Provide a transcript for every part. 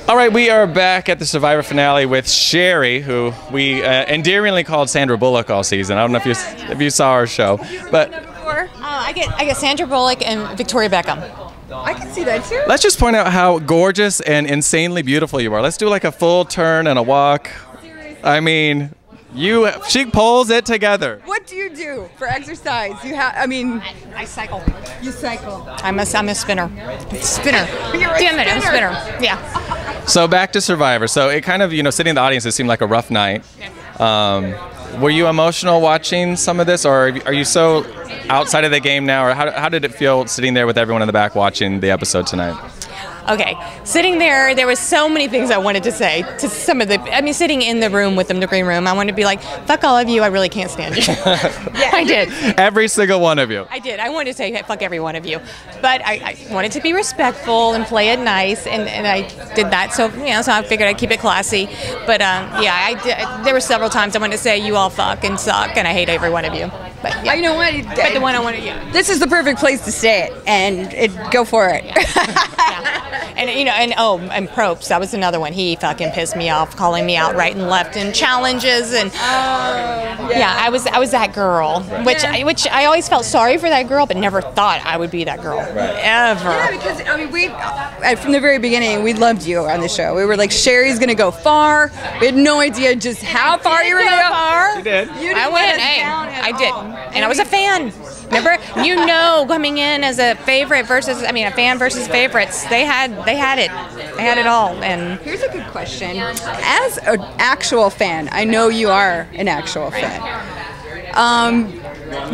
All right, we are back at the Survivor finale with Sherri, who we endearingly called Sandra Bullock all season. I don't know if you saw our show, but I get Sandra Bullock and Victoria Beckham. I can see that too. Let's just point out how gorgeous and insanely beautiful you are. Let's do like a full turn and a walk. I mean, she pulls it together. What do you do for exercise? I cycle. You cycle. I'm a spinner. Spinner. Damn it, I'm a spinner. Yeah. So back to Survivor. So it kind of, sitting in the audience, it seemed like a rough night. Were you emotional watching some of this, or are you so outside of the game now, or how did it feel sitting there with everyone in the back watching the episode tonight? Okay, sitting there was so many things I wanted to say to some of sitting in the room with them, the green room, I wanted to be like, fuck all of you, I really can't stand you. Yeah, I did. Every single one of you. I did. I wanted to say, hey, fuck every one of you. But I wanted to be respectful and play it nice, and I did that. So, so I figured I'd keep it classy. But, there were several times I wanted to say, you all fuck and suck, and I hate every one of you. But, yeah. You know what? But the one I wanted, This is the perfect place to say it, and go for it. Yeah. And Probst, that was another one. He fucking pissed me off, calling me out right and left in challenges, and I was that girl, which I always felt sorry for that girl, but never thought I would be that girl ever. Yeah, because we from the very beginning we loved you on the show. We were like, Sherri's gonna go far. We had no idea just how far you were gonna go. Far. You did. I went. I did, and I was a fan. Remember, coming in as a favorite versus, a fan versus favorites, they had it. They had it all. And here's a good question. As an actual fan, I know you are an actual fan.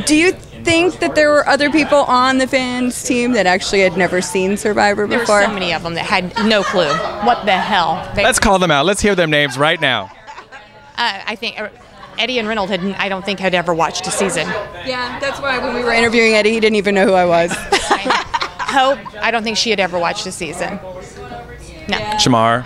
Do you think that there were other people on the fans team that actually had never seen Survivor before? There were so many of them that had no clue. What the hell? Let's call them out. Let's hear their names right now. I think Eddie and Reynolds I don't think had ever watched a season. Yeah, that's why when we were interviewing Eddie, he didn't even know who I was. Hope, I don't think she had ever watched a season. No. Yeah. Shamar.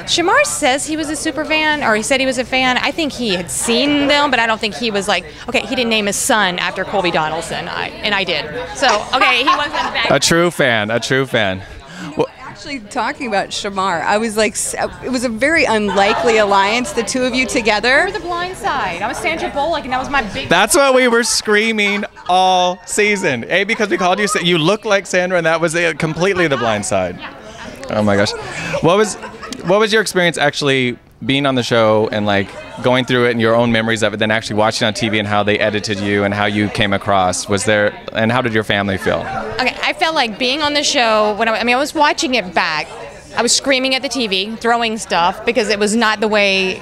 Shamar says he was a super fan, or he said he was a fan. I think he had seen them, but I don't think he was like, okay, he didn't name his son after Colby Donaldson, and I did. So, okay, he wasn't that. A true fan. Well, actually, talking about Shamar, I was like, it was a very unlikely alliance, the two of you together. We were the blind side. I was Sandra Bullock, and that was my big... That's what we were screaming all season. Because we called you look like Sandra, and that was completely the blind side. Yeah. Oh my gosh. What was your experience actually being on the show and like going through it and your own memories of it, then actually watching on TV and how they edited you and how you came across? And how did your family feel? Okay, I felt like being on the show when I was watching it back. I was screaming at the TV, throwing stuff because it was not the way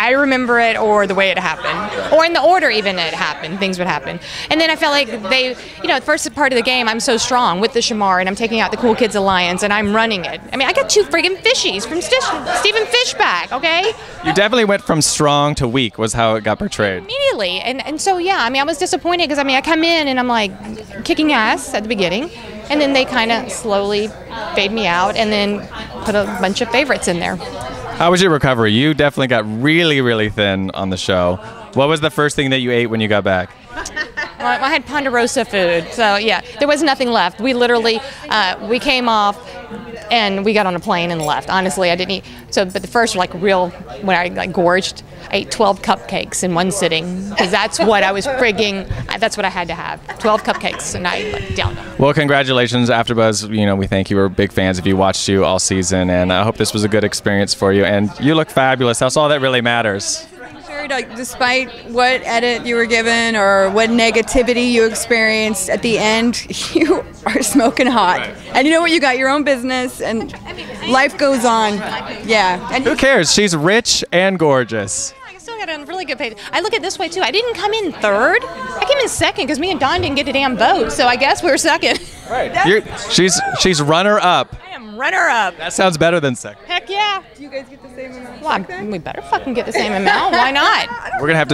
I remember it or the way it happened, or in the order even it happened, things would happen. And then I felt like the first part of the game, I'm so strong with the Shamar, and I'm taking out the Cool Kids Alliance, and I'm running it. I got 2 friggin' fishies from Stephen Fishback, okay? You definitely went from strong to weak, was how it got portrayed. Immediately, and so yeah, I was disappointed because I come in and I'm like kicking ass at the beginning, and then they kind of slowly fade me out, and then put a bunch of favorites in there. How was your recovery? You definitely got really, really thin on the show. What was the first thing that you ate when you got back? Well, I had Ponderosa food, so yeah, there was nothing left. We literally, we came off and we got on a plane and left. Honestly, I didn't eat. So, but the first when I gorged, I ate 12 cupcakes in one sitting because that's what I was that's what I had to have. 12 cupcakes, and I downed them. Well, congratulations, AfterBuzz. We thank you. We're big fans of you. Watched you all season, and I hope this was a good experience for you. And you look fabulous. That's all that really matters. Like, despite what edit you were given or what negativity you experienced at the end, you are smoking hot. Right. And you know what? You got your own business, and life goes on. Yeah. And who cares? She's rich and gorgeous. I still got a really good pay. I look at it this way too. I didn't come in third. I came in second because me and Don didn't get a damn vote. So I guess we were second. Right. She's runner up. I am runner up. That sounds better than second. Heck yeah. Do you guys get the same amount? Well, we better fucking get the same amount. Why not? We're gonna have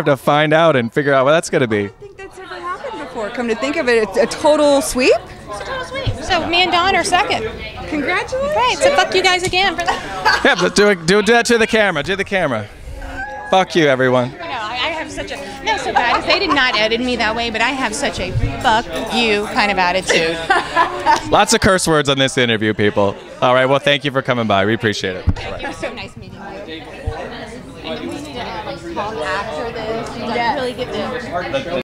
to find out and figure out what that's gonna be. I don't think that's ever happened before. Come to think of it, it's a total sweep. It's a total sweep. So me and Don are second. Congratulations. Right. So fuck you guys again for that. Yeah, but do that to the camera. Do the camera. Fuck you, everyone. I have such a no. So bad is they did not edit me that way, but I have such a fuck you kind of attitude. Lots of curse words on this interview, people. All right, well, thank you for coming by. We appreciate it. Thank you. It was so nice meeting you. And we need to call after this. You really get to